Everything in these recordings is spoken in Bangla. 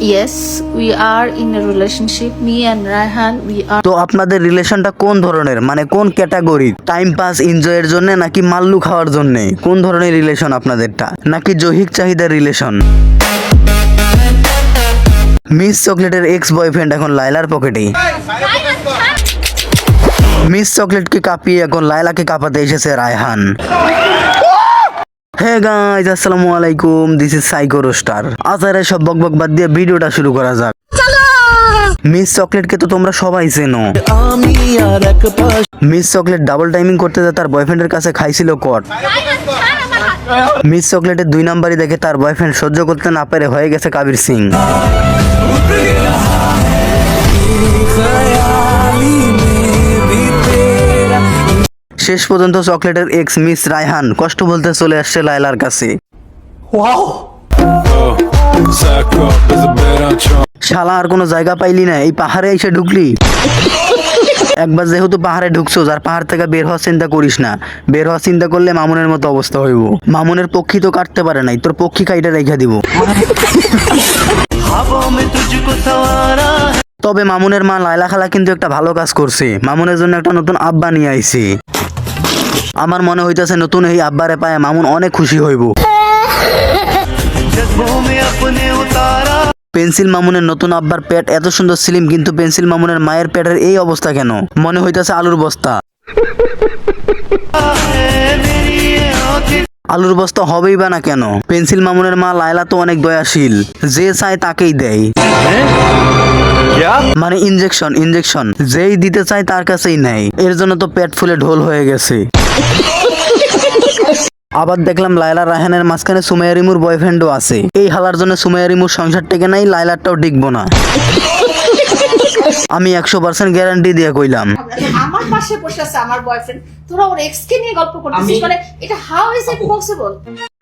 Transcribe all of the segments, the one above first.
Yes, we are in a relationship. Me and Raihan, we are. তো আপনাদের রিলেশনটা কোন ধরনের, মানে কোন ক্যাটাগরি? টাইম পাস এনজয়ের জন্য নাকি মাল্লু খাওয়ার জন্য? কোন ধরনের রিলেশন আপনাদেরটা? নাকি জৈহিক চাহিদার রিলেশন? মিস চকলেটের এক্স বয়ফ্রেন্ড এখন লায়লার পকেটে। মিস চকলেটকে কাঁপিয়ে এখন লায়লাকে কাঁপাতে এসেছে রায়হান। হে গাইস, আসসালামু আলাইকুম, দিস ইজ সাইকো রোস্টার। আজারে সব বকবক বাদ দিয়ে ভিডিওটা শুরু করা যাক। মিস চকলেটকে তো তোমরা সবাই চেনো। মিস চকলেট ডাবল টাইমিং করতে যায় তার বয়ফ্রেন্ডের কাছে খাইছিল কট। মিস চকলেটের 2 নাম্বারই দেখে তার বয়ফ্রেন্ড সহ্য করতে না পেরে হয়ে গেছে কাবির সিং। শেষ পর্যন্ত চকলেটের এক্স মিস রায়হান কষ্ট বলতে চলে আসছে লায়লার কাছে। শালা আর কোনো জায়গা পাইলি না, এই পাহাড়ে এসে ঢুকলি। একবার যেহেতু পাহাড়ে ঢুকছো, আর পাহাড় থেকে বের হওয়ার চিন্তা করিস না। বের হওয়ার চিন্তা করলে মামুনের মতো অবস্থা হইব। মামুনের পক্ষী তো কাটতে পারে নাই, তোর পক্ষী কাইটা রেখা দিব। তবে মামুনের মা লায়লা খালা কিন্তু একটা ভালো কাজ করছে, মামুনের জন্য একটা নতুন আব্বা নিয়ে আইছে। আমার মনে হইতাছে নতুন এই আব্বারে পায় মামুন অনেক খুশি হইব। পেন্সিল মামুনের নতুন আব্বার পেট এত সুন্দর স্লিম, কিন্তু পেন্সিল মামুনের মায়ের পেটের এই অবস্থা কেন? মনে হইতাছে আলুর বস্তা। আলুর বস্তা হবেই বা না কেন? পেন্সিল মামুনের মা লায়লা তো অনেক দয়াশীল, যে চায় তাকেই দেয়। মানে ইনজেকশন যেই দিতে চায় তার কাছেই নেয়। এর জন্য তো পেট ফুলে ঢোল হয়ে গেছে। আবার দেখলাম লায়লা রায়হানের মাঝখানে সুমাইয়া রিমুর বয়ফ্রেন্ডও আছে। এই হালার জন্য সুমাইয়া রিমুর সংসার টেকে নাই, লায়লারটাও টিকবো না। আমি 100% গ্যারান্টি দিয়ে কইলাম। আমার পাশে বসে আছে আমার বয়ফ্রেন্ড, তোরা ওর এক্স কে নিয়ে গল্প করতেছিস, মানে এটা হাউ ইজ ইট পসিবল?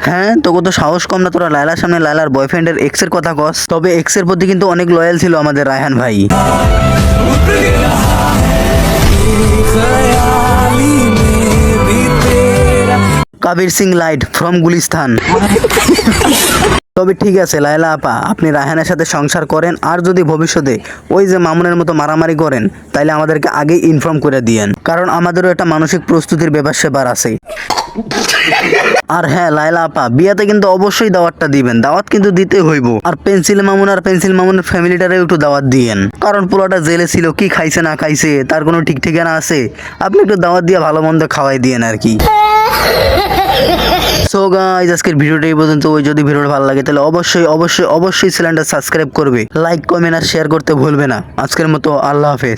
হ্যাঁ, তোকে তো সাহস কম না, তোরা লায়লার সামনে লায়লার বয়ফ্রেন্ডের এক্স এর কথা কস। তবে এক্স এর প্রতি কিন্তু অনেক লয়াল ছিল আমাদের রায়হান ভাই। Kabir Singh light from Gulistan. তবে ঠিক আছে লায়লা আপা, আপনি রায়হানের সাথে সংসার করেন, আর যদি ভবিষ্যতে ওই যে মামুনের মতো মারামারি করেন, তাইলে আমাদেরকে আগেই ইনফর্ম করে দিয়েন, কারণ আমাদেরও একটা মানসিক প্রস্তুতির ব্যাপার সেবার আছে। আর হ্যাঁ লায়লা আপা, বিয়াতে কিন্তু অবশ্যই দাওয়াতটা দিবেন, দাওয়াত কিন্তু দিতে হইব। আর পেন্সিল মামুনের ফ্যামিলিটারেও একটু দাওয়াত দিয়েন, কারণ পুরোটা জেলে ছিল, কি খাইছে না খাইছে তার কোনো ঠিক ঠিকানা আছে। আপনি একটু দাওয়াত দিয়ে ভালো মন্দ খাওয়াই দিয়েন আর কি। সো গাইস, আজকের ভিডিওটা এই পর্যন্ত। ওই যদি ভিডিওটা ভালো লাগে তাহলে অবশ্যই চ্যানেলটা সাবস্ক্রাইব করবে, লাইক কমেন্ট আর শেয়ার করতে ভুলবে না। আজকের মতো আল্লাহ হাফেজ।